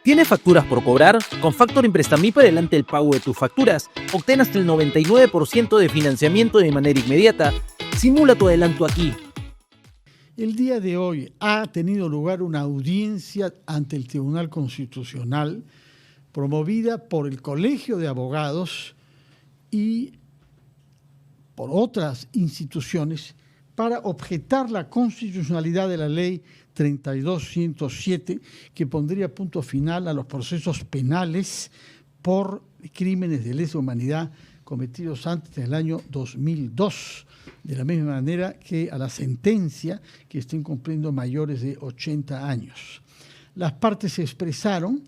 ¿Tienes facturas por cobrar? Con Factoring Prestamip adelante el pago de tus facturas. Obtén hasta el 99% de financiamiento de manera inmediata. Simula tu adelanto aquí. El día de hoy ha tenido lugar una audiencia ante el Tribunal Constitucional promovida por el Colegio de Abogados y por otras instituciones para objetar la constitucionalidad de la Ley 32.107, que pondría punto final a los procesos penales por crímenes de lesa humanidad cometidos antes del año 2002, de la misma manera que a la sentencia que estén cumpliendo mayores de 80 años. Las partes se expresaron,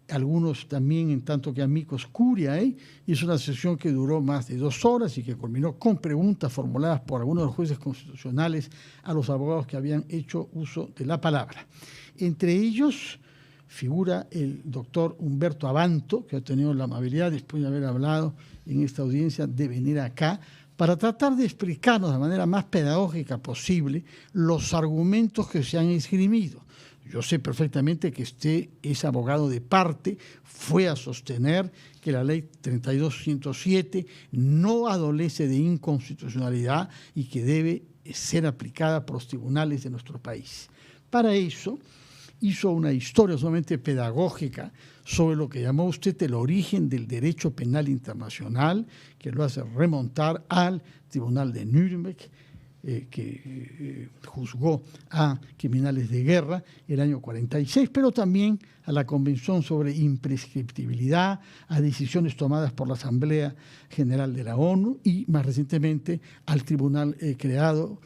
algunos también en tanto que amicus curiae, y es una sesión que duró más de 2 horas y que culminó con preguntas formuladas por algunos de los jueces constitucionales a los abogados que habían hecho uso de la palabra. Entre ellos figura el doctor Humberto Abanto, que ha tenido la amabilidad, después de haber hablado en esta audiencia, de venir acá para tratar de explicarnos de manera más pedagógica posible los argumentos que se han esgrimido. Yo sé perfectamente que usted es abogado de parte, fue a sostener que la ley 32.107 no adolece de inconstitucionalidad y que debe ser aplicada por los tribunales de nuestro país. Para eso hizo una historia sumamente pedagógica sobre lo que llamó usted el origen del derecho penal internacional, que lo hace remontar al Tribunal de Nuremberg, que juzgó a criminales de guerra el año 46, pero también a la Convención sobre Imprescriptibilidad, a decisiones tomadas por la Asamblea General de la ONU y más recientemente al tribunal creado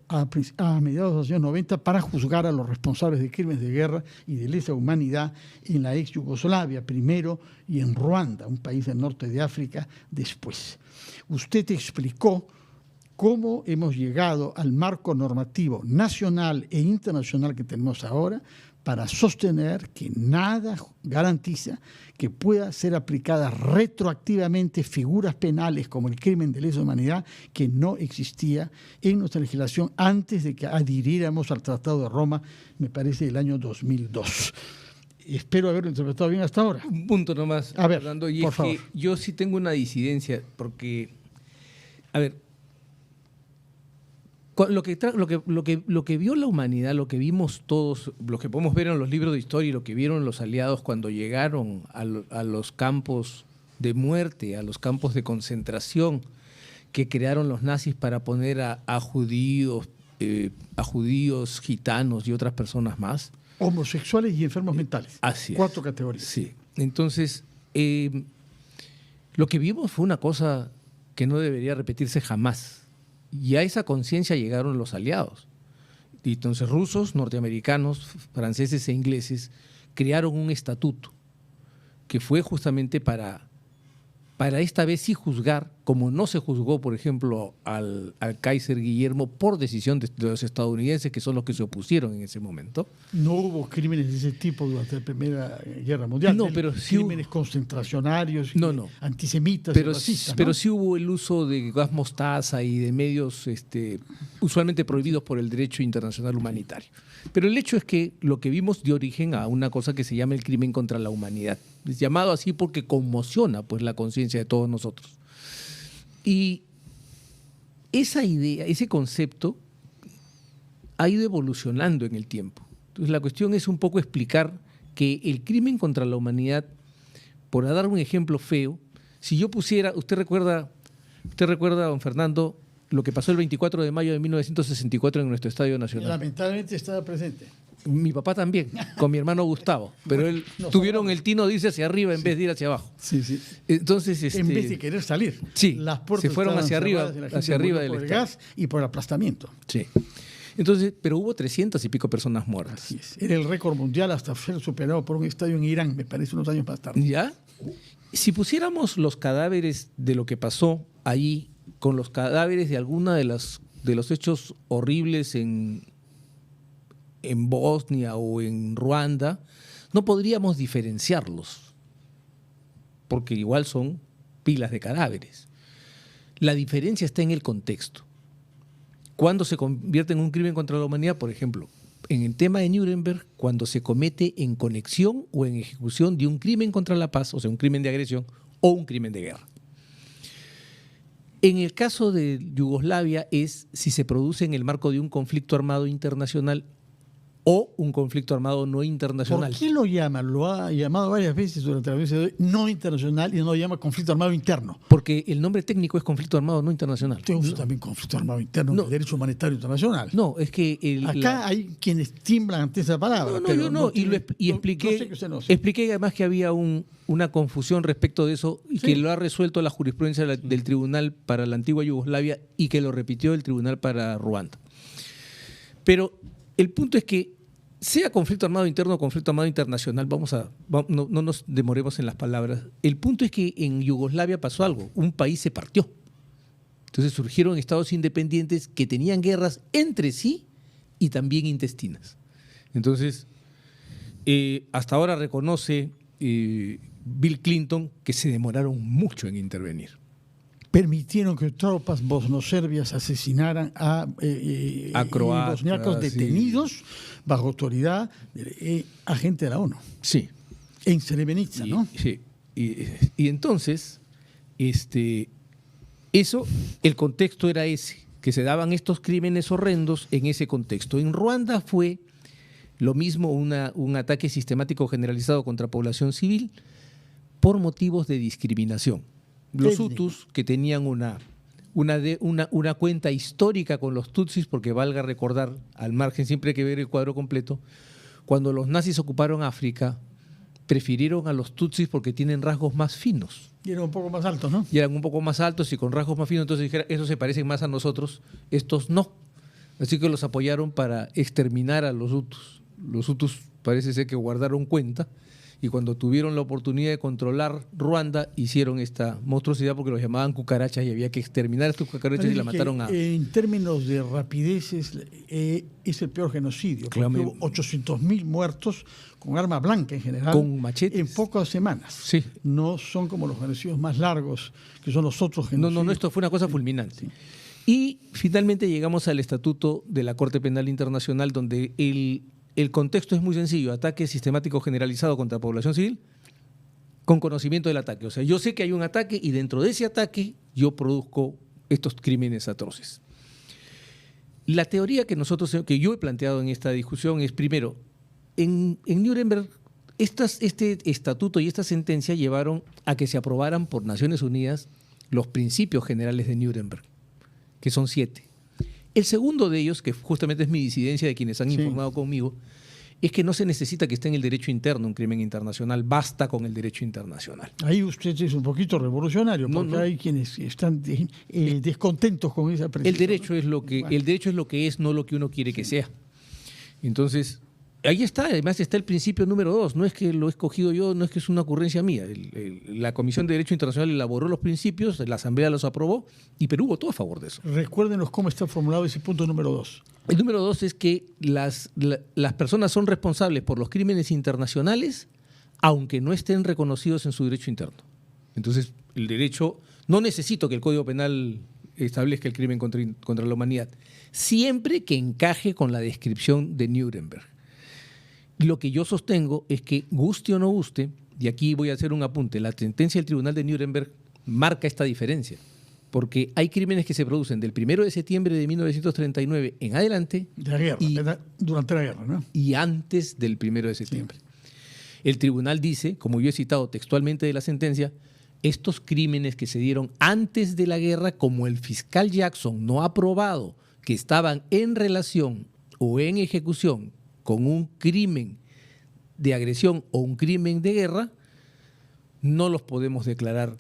a mediados de los años 90 para juzgar a los responsables de crímenes de guerra y de lesa humanidad en la ex Yugoslavia primero y en Ruanda, un país del norte de África, después. Usted explicó cómo hemos llegado al marco normativo nacional e internacional que tenemos ahora para sostener que nada garantiza que pueda ser aplicadas retroactivamente figuras penales como el crimen de lesa humanidad que no existía en nuestra legislación antes de que adhiriéramos al Tratado de Roma, me parece, el año 2002. Espero haberlo interpretado bien hasta ahora. Un punto nomás, a ver, Fernando, y por es favor. que yo sí tengo una disidencia porque, a ver, lo que vio la humanidad, lo que vimos todos, lo que podemos ver en los libros de historia y lo que vieron los aliados cuando llegaron a los campos de muerte, a los campos de concentración que crearon los nazis para poner a judíos, gitanos y otras personas más. Homosexuales y enfermos mentales. Así es. 4 categorías. Sí. Entonces, lo que vimos fue una cosa que no debería repetirse jamás. Y a esa conciencia llegaron los aliados. Y entonces rusos, norteamericanos, franceses e ingleses crearon un estatuto que fue justamente para esta vez sí juzgar, como no se juzgó, por ejemplo, al Kaiser Guillermo por decisión de los estadounidenses, que son los que se opusieron en ese momento. No hubo crímenes de ese tipo durante la Primera Guerra Mundial. No, pero sí crímenes concentracionarios, antisemitas, pero, racistas. ¿no? Pero sí hubo el uso de gas mostaza y de medios usualmente prohibidos por el derecho internacional humanitario. Pero el hecho es que lo que vimos dio origen a una cosa que se llama el crimen contra la humanidad. Es llamado así porque conmociona pues la conciencia de todos nosotros. Y esa idea, ese concepto ha ido evolucionando en el tiempo. Entonces la cuestión es un poco explicar que el crimen contra la humanidad, por dar un ejemplo feo, si yo pusiera, usted recuerda, don Fernando, lo que pasó el 24 de mayo de 1964 en nuestro Estadio Nacional. Lamentablemente estaba presente. Mi papá también, con mi hermano Gustavo, pero él tuvieron el tino de irse hacia arriba en vez de ir hacia abajo. Sí, sí. Entonces, en vez de querer salir. Sí, las puertas se fueron hacia arriba del por el gas y por el aplastamiento. Sí. Entonces, pero hubo 300 y pico personas muertas. Así es. Era el récord mundial hasta ser superado por un estadio en Irán, me parece, unos años más tarde. ¿Ya? Si pusiéramos los cadáveres de lo que pasó allí con los cadáveres de alguna de los hechos horribles en Bosnia o en Ruanda, no podríamos diferenciarlos, porque igual son pilas de cadáveres. La diferencia está en el contexto. Cuando se convierte en un crimen contra la humanidad, por ejemplo, en el tema de Nuremberg cuando se comete en conexión o en ejecución de un crimen contra la paz, o sea, un crimen de agresión o un crimen de guerra. En el caso de Yugoslavia es si se produce en el marco de un conflicto armado internacional o un conflicto armado no internacional. ¿Por qué lo llama? Lo ha llamado varias veces durante la vez de hoy no internacional y no lo llama conflicto armado interno. Porque el nombre técnico es conflicto armado no internacional. Usted usa también conflicto armado interno, No. el derecho humanitario internacional. No, es que... Acá hay quienes tiemblan ante esa palabra. No, pero yo no, expliqué, no sé que usted no sé. expliqué además que había una confusión respecto de eso y que lo ha resuelto la jurisprudencia del Tribunal para la antigua Yugoslavia y que lo repitió el Tribunal para Ruanda. Pero el punto es que sea conflicto armado interno o conflicto armado internacional, no nos demoremos en las palabras. El punto es que en Yugoslavia pasó algo, un país se partió. Entonces surgieron estados independientes que tenían guerras entre sí y también intestinas. Entonces, hasta ahora reconoce Bill Clinton que se demoraron mucho en intervenir. Permitieron que tropas bosnoserbias asesinaran a croatas, bosniacos detenidos bajo autoridad de agente de la ONU. Sí. En Srebrenica, ¿no? Sí. Y entonces, el contexto era ese, que se daban estos crímenes horrendos en ese contexto. En Ruanda fue lo mismo, un ataque sistemático generalizado contra población civil por motivos de discriminación. Los Hutus, que tenían una cuenta histórica con los Tutsis, porque valga recordar, al margen siempre hay que ver el cuadro completo, cuando los nazis ocuparon África, prefirieron a los Tutsis porque tienen rasgos más finos. Y eran un poco más altos, ¿no? Y eran un poco más altos y con rasgos más finos, entonces dijeron, esos se parecen más a nosotros, estos no. Así que los apoyaron para exterminar a los Hutus. Los Hutus parece ser que guardaron cuenta y cuando tuvieron la oportunidad de controlar Ruanda, hicieron esta monstruosidad porque los llamaban cucarachas y había que exterminar a estos cucarachas y la mataron a... En términos de rapidez es el peor genocidio, porque Claro, hubo 800.000 muertos con arma blanca en general, con machetes. en pocas semanas. Sí. No son como los genocidios más largos, que son los otros genocidios. No, esto fue una cosa fulminante. Y finalmente llegamos al Estatuto de la Corte Penal Internacional, donde el contexto es muy sencillo: ataque sistemático generalizado contra población civil con conocimiento del ataque. O sea, yo sé que hay un ataque y dentro de ese ataque yo produzco estos crímenes atroces. La teoría que yo he planteado en esta discusión es, primero, en Nuremberg, este estatuto y esta sentencia llevaron a que se aprobaran por Naciones Unidas los principios generales de Nuremberg, que son 7. El segundo de ellos, que justamente es mi disidencia de quienes han informado conmigo, es que no se necesita que esté en el derecho interno un crimen internacional, basta con el derecho internacional. Ahí usted es un poquito revolucionario, porque hay quienes están descontentos con esa precisión. El derecho es lo que es, no lo que uno quiere que sea. Entonces, ahí está, además está el principio número 2, no es que lo he escogido yo, no es que es una ocurrencia mía. La Comisión de Derecho Internacional elaboró los principios, la Asamblea los aprobó y Perú votó a favor de eso. Recuérdenos cómo está formulado ese punto número 2. El número 2 es que las personas son responsables por los crímenes internacionales aunque no estén reconocidos en su derecho interno. Entonces, el derecho, no necesito que el Código Penal establezca el crimen contra la humanidad, siempre que encaje con la descripción de Nuremberg. Lo que yo sostengo es que, guste o no guste, y aquí voy a hacer un apunte, la sentencia del Tribunal de Nuremberg marca esta diferencia, porque hay crímenes que se producen del 1 de septiembre de 1939 en adelante De la guerra, durante la guerra, ¿no? y antes del 1 de septiembre. Sí. El tribunal dice, como yo he citado textualmente de la sentencia, estos crímenes que se dieron antes de la guerra, como el fiscal Jackson no ha probado que estaban en relación o en ejecución con un crimen de agresión o un crimen de guerra, no los podemos declarar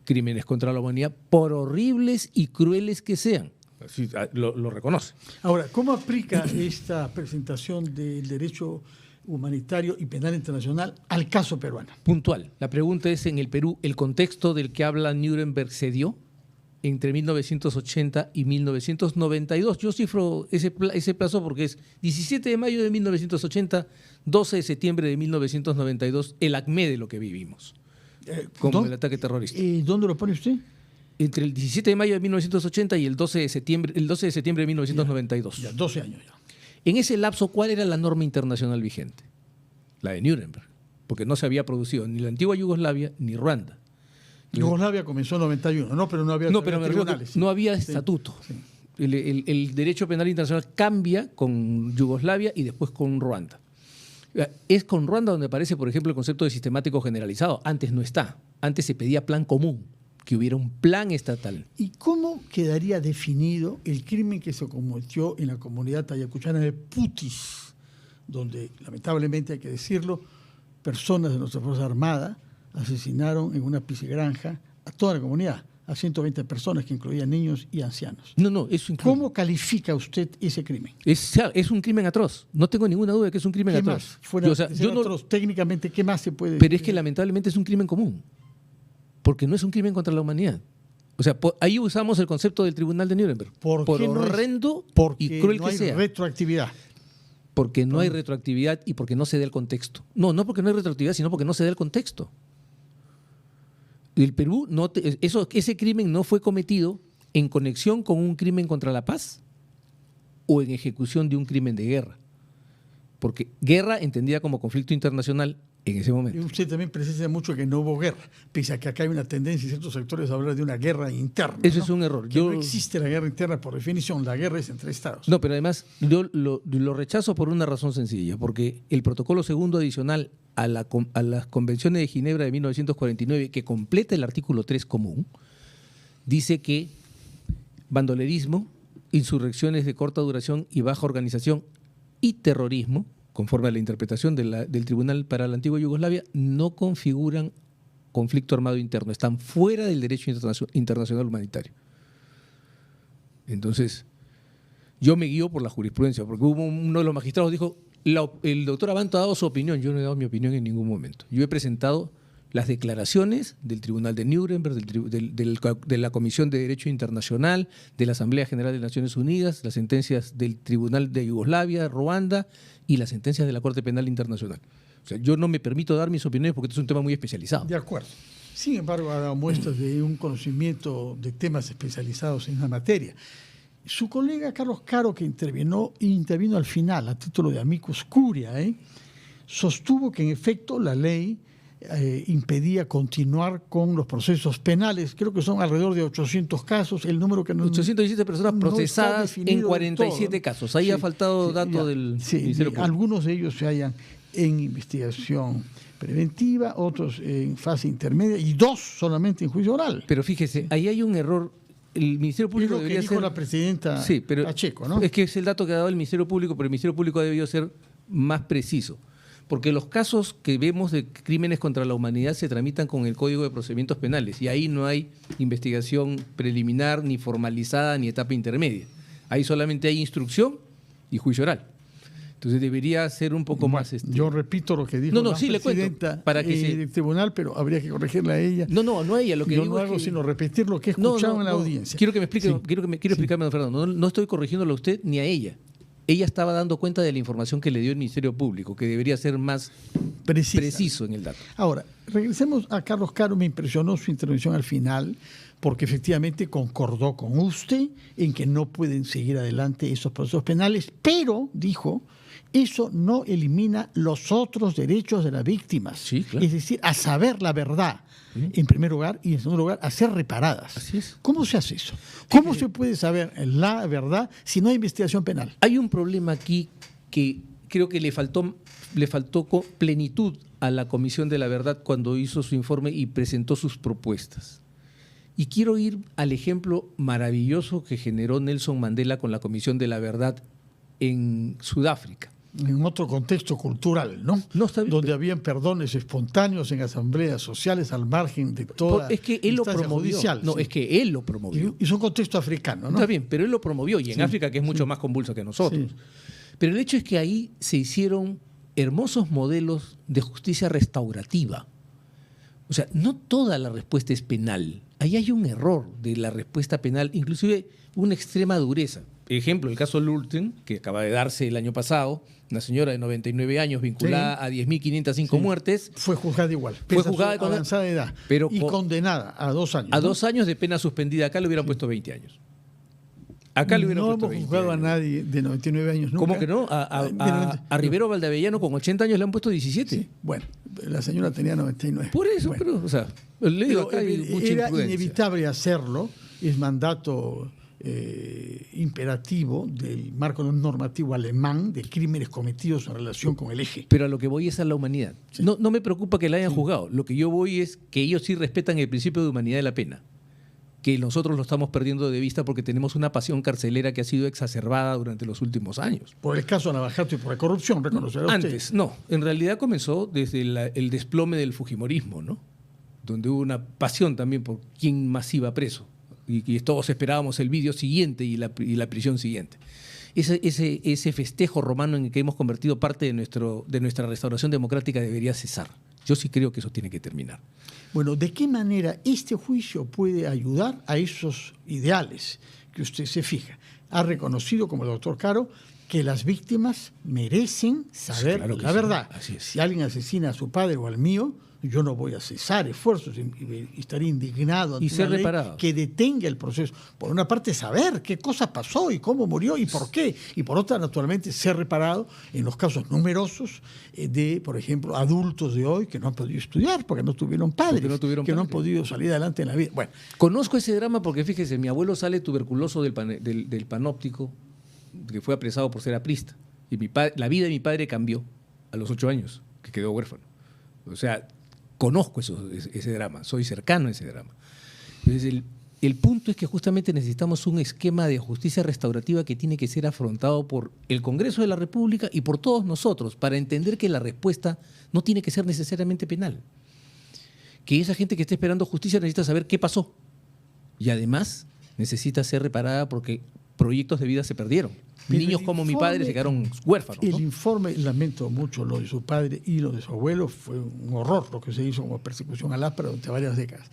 crímenes contra la humanidad, por horribles y crueles que sean. Así, lo reconoce. Ahora, ¿cómo aplica esta presentación del derecho humanitario y penal internacional al caso peruano? Puntual. La pregunta es, en el Perú, ¿el contexto del que habla Nuremberg se dio entre 1980 y 1992? Yo cifro ese plazo porque es 17 de mayo de 1980, 12 de septiembre de 1992, el acme de lo que vivimos, como el ataque terrorista. ¿Dónde lo pone usted? Entre el 17 de mayo de 1980 y el 12 de septiembre de 1992. Ya 12 años ya. En ese lapso, ¿cuál era la norma internacional vigente? La de Nuremberg, porque no se había producido ni la antigua Yugoslavia ni Ruanda. Yugoslavia comenzó en 91, ¿no? Pero no había No, pero me refiero que tribunales. no había Sí. estatuto. Sí. El derecho penal internacional cambia con Yugoslavia y después con Ruanda. Es con Ruanda donde aparece, por ejemplo, el concepto de sistemático generalizado. Antes no está. Antes se pedía plan común, que hubiera un plan estatal. ¿Y cómo quedaría definido el crimen que se cometió en la comunidad ayacuchana de Putis, donde, lamentablemente hay que decirlo, personas de nuestra Fuerza Armada asesinaron en una piscigranja a toda la comunidad, a 120 personas que incluían niños y ancianos? No, eso incluye. ¿Cómo califica usted ese crimen? Es un crimen atroz. No tengo ninguna duda de que es un crimen ¿Qué atroz. más? Fuera Yo, o sea, de ser yo no- atroz, técnicamente, ¿qué más se puede pero es decir? que lamentablemente es un crimen común. Porque no es un crimen contra la humanidad. O sea, ahí usamos el concepto del Tribunal de Nuremberg. ¿Por Por qué no es? horrendo Porque y cruel no que hay sea. retroactividad. Porque no hay retroactividad y porque no se da el contexto. No porque no hay retroactividad, sino porque no se da el contexto. El Perú, ese crimen no fue cometido en conexión con un crimen contra la paz o en ejecución de un crimen de guerra. Porque guerra entendida como conflicto internacional en ese Y momento. usted también precisa mucho que no hubo guerra, pese a que acá hay una tendencia en ciertos sectores a hablar de una guerra interna. Eso ¿no? es un error. Que no existe la guerra interna por definición, la guerra es entre estados. No, pero además yo lo rechazo por una razón sencilla, porque el protocolo segundo adicional a las convenciones de Ginebra de 1949, que completa el artículo 3 común, dice que bandolerismo, insurrecciones de corta duración y baja organización y terrorismo, conforme a la interpretación del Tribunal para la antigua Yugoslavia, no configuran conflicto armado interno, están fuera del derecho internacional humanitario. Entonces, yo me guío por la jurisprudencia, porque hubo uno de los magistrados dijo, el doctor Abanto ha dado su opinión, yo no he dado mi opinión en ningún momento. Yo he presentado las declaraciones del Tribunal de Nuremberg, de la Comisión de Derecho Internacional, de la Asamblea General de Naciones Unidas, las sentencias del Tribunal de Yugoslavia, Ruanda y las sentencias de la Corte Penal Internacional. O sea, yo no me permito dar mis opiniones porque esto es un tema muy especializado. De acuerdo. Sin embargo, ha dado muestras de un conocimiento de temas especializados en la materia. Su colega Carlos Caro, que intervino al final a título de amicus curiae, sostuvo que en efecto la ley impedía continuar con los procesos penales. Creo que son alrededor de 800 casos, el número que no... 817 personas no está procesadas en definido 47 del todo. casos. Ahí ha faltado dato del Ministerio Público. Algunos de ellos se hallan en investigación preventiva, otros en fase intermedia y 2 solamente en juicio oral. Pero fíjese, ahí hay un error. El Ministerio Es Público lo que debería dijo ser... la presidenta Sí, pero Pacheco, ¿no? es que es el dato que ha dado el Ministerio Público, pero el Ministerio Público ha debido ser más preciso. Porque los casos que vemos de crímenes contra la humanidad se tramitan con el Código de Procedimientos Penales y ahí no hay investigación preliminar, ni formalizada, ni etapa intermedia. Ahí solamente hay instrucción y juicio oral. Entonces debería ser un poco más... Yo repito lo que dijo la sí, le cuento, presidenta para que del tribunal, pero habría que corregirla a ella. No ella. Lo que Yo digo no es hago que... sino repetir lo que he escuchado en la audiencia. Quiero que me explique, Sí. quiero explicarme, don Fernando. No estoy corrigiéndolo a usted ni a ella. Ella estaba dando cuenta de la información que le dio el Ministerio Público, que debería ser más Precisa. preciso en el dato. Ahora, regresemos a Carlos Caro. Me impresionó su intervención al final, porque efectivamente concordó con usted en que no pueden seguir adelante esos procesos penales, pero, dijo, eso no elimina los otros derechos de las víctimas. Sí, claro. Es decir, a saber la verdad, en primer lugar, y en segundo lugar, a ser reparadas. Así es. ¿Cómo se hace eso? ¿Cómo se puede saber la verdad si no hay investigación penal? Hay un problema aquí que creo que le faltó plenitud a la Comisión de la Verdad cuando hizo su informe y presentó sus propuestas. Y quiero ir al ejemplo maravilloso que generó Nelson Mandela con la Comisión de la Verdad en Sudáfrica. En otro contexto cultural, ¿no? No, está bien, donde habían perdones espontáneos en asambleas sociales al margen de toda Es que él lo instancia promovió. judicial, No, sí. es que él lo promovió. Y es un contexto africano, ¿no? Está bien, pero él lo promovió y en África, que es mucho más convulsa que nosotros. Sí. Pero el hecho es que ahí se hicieron hermosos modelos de justicia restaurativa. O sea, no toda la respuesta es penal. Ahí hay un error de la respuesta penal, inclusive una extrema dureza. Ejemplo, el caso Lulten, que acaba de darse el año pasado, una señora de 99 años vinculada a 10.505 muertes. Fue juzgada igual. Fue pese a su juzgada con avanzada edad. pero y condenada a 2 años. A ¿no? 2 años de pena suspendida. Acá le hubieran puesto 20 años. Acá le hubiera no puesto hemos 20 juzgado a años. nadie de 99 años nunca. ¿Cómo que no? A Rivero Valdavellano con 80 años le han puesto 17. Sí, bueno, la señora tenía 99. Por eso, Bueno, pero, o sea, le digo, acá hay mucha era imprudencia. inevitable hacerlo, es mandato imperativo del marco normativo alemán de crímenes cometidos en relación con el eje. Pero a lo que voy es a la humanidad. Sí. No me preocupa que la hayan juzgado. Lo que yo voy es que ellos sí respetan el principio de humanidad de la pena, que nosotros lo estamos perdiendo de vista porque tenemos una pasión carcelera que ha sido exacerbada durante los últimos años. Por el caso Navajato y por la corrupción, reconocerá usted. Antes, no. En realidad comenzó desde el desplome del fujimorismo, ¿no? Donde hubo una pasión también por quién más iba preso. Y todos esperábamos el vídeo siguiente y la prisión siguiente. Ese festejo romano en el que hemos convertido parte de nuestra restauración democrática debería cesar. Yo sí creo que eso tiene que terminar. Bueno, ¿de qué manera este juicio puede ayudar a esos ideales que usted se fija? Ha reconocido, como el doctor Caro, que las víctimas merecen saber claro que la sí, verdad. así es. Si alguien asesina a su padre o al mío, yo no voy a cesar esfuerzos y estaría indignado ante Y ser una ley reparado. que detenga el proceso. Por una parte, saber qué cosa pasó y cómo murió y por qué. Y por otra, naturalmente, ser reparado en los casos numerosos de, por ejemplo, adultos de hoy que no han podido estudiar porque no tuvieron padres, Porque no tuvieron que no han padres. podido salir adelante en la vida. Bueno, Conozco ese drama porque, fíjese, mi abuelo sale tuberculoso del panóptico, que fue apresado por ser aprista. Y la vida de mi padre cambió a los 8 años, que quedó huérfano. O sea, conozco ese drama, soy cercano a ese drama. Entonces, el punto es que justamente necesitamos un esquema de justicia restaurativa que tiene que ser afrontado por el Congreso de la República y por todos nosotros para entender que la respuesta no tiene que ser necesariamente penal. Que esa gente que está esperando justicia necesita saber qué pasó. Y además necesita ser reparada porque proyectos de vida se perdieron. Pero Niños el como mi informe- padre se quedaron huérfanos, el ¿no? informe, lamento mucho lo de su padre y lo de su abuelo, fue un horror lo que se hizo como persecución al áspera durante varias décadas.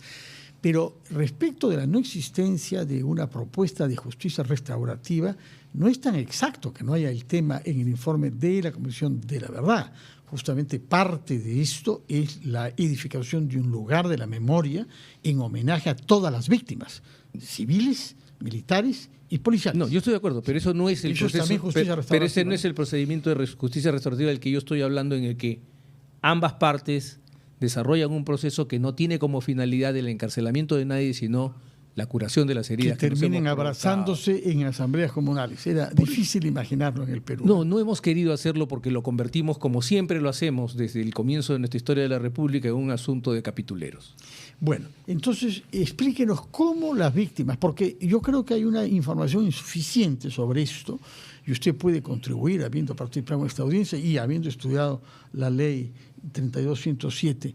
Pero respecto de la no existencia de una propuesta de justicia restaurativa, no es tan exacto que no haya el tema en el informe de la Comisión de la Verdad. Justamente parte de esto es la edificación de un lugar de la memoria en homenaje a todas las víctimas, civiles, militares y policiales. No, yo estoy de acuerdo, pero eso no es el Eso es proceso. también justicia Pero ese restaurativa. no es el procedimiento de justicia restaurativa del que yo estoy hablando, en el que ambas partes desarrollan un proceso que no tiene como finalidad el encarcelamiento de nadie, sino la curación de las Que heridas. nos terminen hemos provocado. abrazándose en asambleas comunales. Era difícil imaginarlo en el Perú. No hemos querido hacerlo porque lo convertimos, como siempre lo hacemos desde el comienzo de nuestra historia de la República, en un asunto de capituleros. Bueno, entonces explíquenos cómo las víctimas, porque yo creo que hay una información insuficiente sobre esto, y usted puede contribuir habiendo participado en esta audiencia y habiendo estudiado la ley 32.107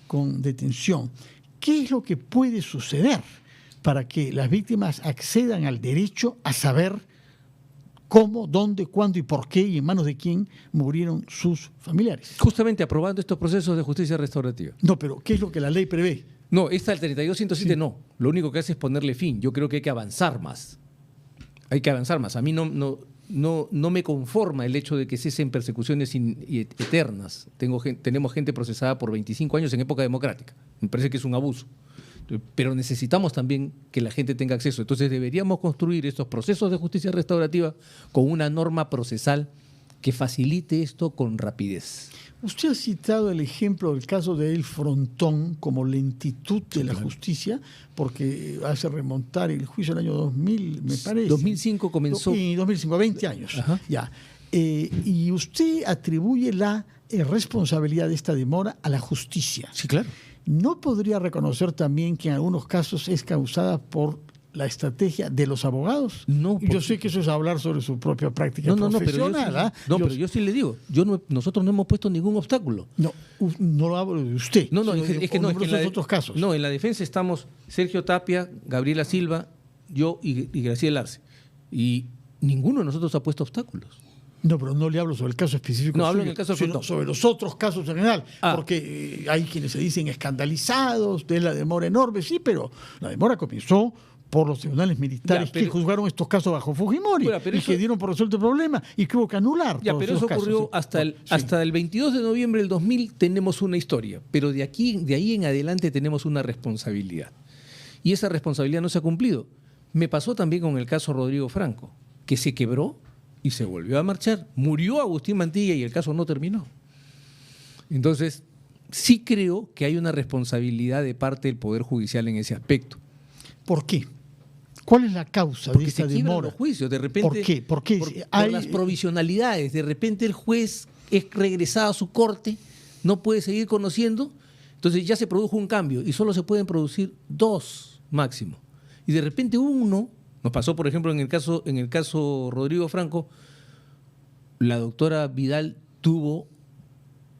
con detención. ¿Qué es lo que puede suceder para que las víctimas accedan al derecho a saber cómo, dónde, cuándo y por qué y en manos de quién murieron sus familiares? Justamente aprobando estos procesos de justicia restaurativa. No, pero ¿qué es lo que la ley prevé? No, esta el 32.107 no. Lo único que hace es ponerle fin. Yo creo que hay que avanzar más. Hay que avanzar más. A mí no me conforma el hecho de que cesen persecuciones eternas. Tenemos gente procesada por 25 años en época democrática. Me parece que es un abuso. Pero necesitamos también que la gente tenga acceso. Entonces deberíamos construir estos procesos de justicia restaurativa con una norma procesal que facilite esto con rapidez. Usted ha citado el ejemplo del caso de El Frontón como lentitud de la justicia, porque hace remontar el juicio al año 2000, me parece. 2005 comenzó. Y 2005, 20 años. Ajá. Ya. Y usted atribuye la responsabilidad de esta demora a la justicia. Sí, claro. ¿No podría reconocer también que en algunos casos es causada por la estrategia de los abogados? No, Yo sé que eso es hablar sobre su propia práctica profesional. pero yo sí le digo, nosotros no hemos puesto ningún obstáculo. No lo hablo de usted. No, sino de numerosos otros casos. No, en la defensa estamos Sergio Tapia, Gabriela Silva, yo y Graciela Arce. Y ninguno de nosotros ha puesto obstáculos. No, pero no le hablo sobre el caso específico, No, hablo suyo, en el caso sino Frontón. sobre los otros casos en general, Ah. porque hay quienes se dicen escandalizados de la demora enorme, sí, pero la demora comenzó por los tribunales militares Ya, pero- que juzgaron estos casos bajo Fujimori Bueno, pero y eso- que dieron por resuelto el problema y que hubo que anular Ya, todos pero esos eso ocurrió casos, sí. hasta el, Sí. hasta el 22 de noviembre del 2000 tenemos una historia, pero de ahí en adelante tenemos una responsabilidad. Y esa responsabilidad no se ha cumplido. Me pasó también con el caso Rodrigo Franco, que se quebró y se volvió a marchar. Murió Agustín Mantilla y el caso no terminó. Entonces, sí creo que hay una responsabilidad de parte del Poder Judicial en ese aspecto. ¿Por qué? ¿Cuál es la causa Porque de esta se quiebran demora? los juicios, de repente. ¿Por qué? Porque por hay las provisionalidades. De repente el juez es regresado a su corte, no puede seguir conociendo, entonces ya se produjo un cambio y solo se pueden producir 2 máximo. Y de repente uno, nos pasó por ejemplo en el caso Rodrigo Franco, la doctora Vidal tuvo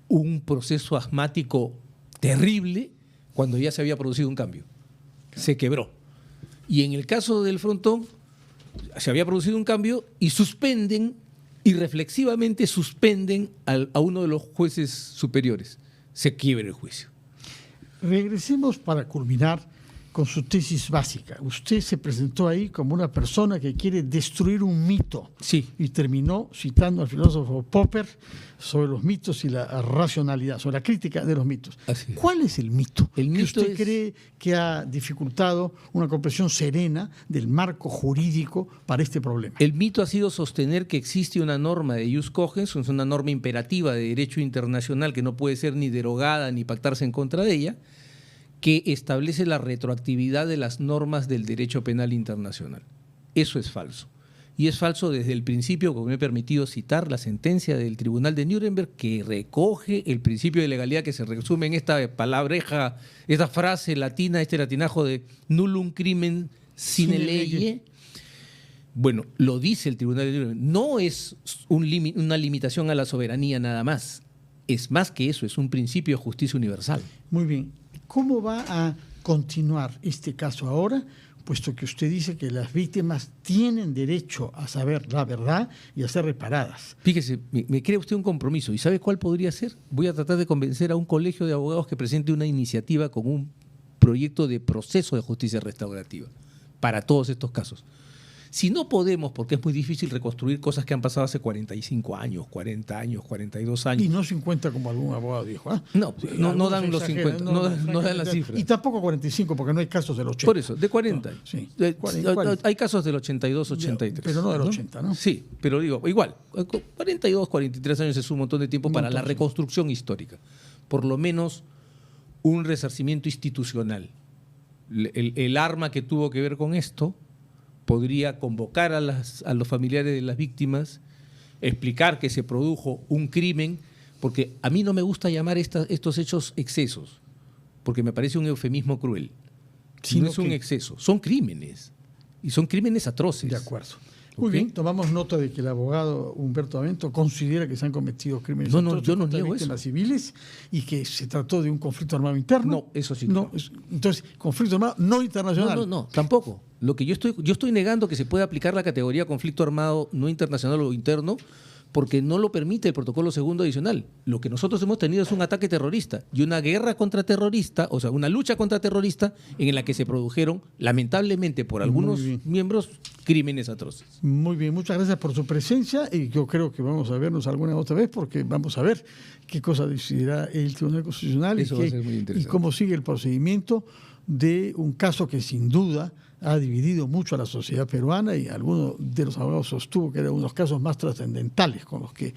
un proceso asmático terrible cuando ya se había producido un cambio. Se quebró. Y en el caso del Frontón, se había producido un cambio y suspenden, irreflexivamente suspenden a uno de los jueces superiores. Se quiebra el juicio. Regresemos para culminar con su tesis básica. Usted se presentó ahí como una persona que quiere destruir un mito. Sí. Y terminó citando al filósofo Popper sobre los mitos y la racionalidad, sobre la crítica de los mitos. Así es. ¿Cuál es el mito El que mito usted es- cree que ha dificultado una comprensión serena del marco jurídico para este problema? El mito ha sido sostener que existe una norma de jus cogens, es una norma imperativa de derecho internacional que no puede ser ni derogada ni pactarse en contra de ella, que establece la retroactividad de las normas del derecho penal internacional. Eso es falso. Y es falso desde el principio, como me he permitido citar la sentencia del Tribunal de Nuremberg, que recoge el principio de legalidad que se resume en esta palabreja, esta frase latina, este latinajo de nullum crimen sine Sine lege. lege. Bueno, lo dice el Tribunal de Nuremberg. No es una limitación a la soberanía nada más. Es más que eso, es un principio de justicia universal. Muy bien. ¿Cómo va a continuar este caso ahora? Puesto que usted dice que las víctimas tienen derecho a saber la verdad y a ser reparadas. Fíjese, me crea usted un compromiso. ¿Y sabe cuál podría ser? Voy a tratar de convencer a un colegio de abogados que presente una iniciativa con un proyecto de proceso de justicia restaurativa para todos estos casos. Si no podemos, porque es muy difícil reconstruir cosas que han pasado hace 45 años, 40 años, 42 años. Y no 50 como algún abogado dijo. ¿Ah? No, no Algunos dan los exageran, 50, no dan las cifras. Y tampoco 45, porque no hay casos del 80. Por eso, de 40. No, sí. De- 40. Hay casos del 82, 83. Pero no del 80, ¿no? Sí, pero digo, igual, 42, 43 años es un montón de tiempo Un para montón, la sí. reconstrucción histórica. Por lo menos un resarcimiento institucional. El arma que tuvo que ver con esto podría convocar a los familiares de las víctimas, explicar que se produjo un crimen, porque a mí no me gusta llamar estos hechos excesos, porque me parece un eufemismo cruel. Sino No es un que- exceso, son crímenes, y son crímenes atroces. De acuerdo. Muy ¿Ok? bien, tomamos nota de que el abogado Humberto Avento considera que se han cometido crímenes No, no, atroces yo no contra niego víctimas eso. civiles y que se trató de un conflicto armado interno. No, eso sí. No, entonces, conflicto armado no internacional. No, tampoco. Lo que yo estoy negando que se pueda aplicar la categoría conflicto armado no internacional o interno, porque no lo permite el protocolo segundo adicional. Lo que nosotros hemos tenido es un ataque terrorista y una guerra contraterrorista, o sea, una lucha contraterrorista en la que se produjeron, lamentablemente por algunos bien. miembros, crímenes atroces. Muy bien, muchas gracias por su presencia y yo creo que vamos a vernos alguna otra vez porque vamos a ver qué cosa decidirá el Tribunal Constitucional Eso y, va a ser muy interesante. y cómo sigue el procedimiento de un caso que sin duda ha dividido mucho a la sociedad peruana y algunos de los abogados sostuvo que era uno de los casos más trascendentales con los que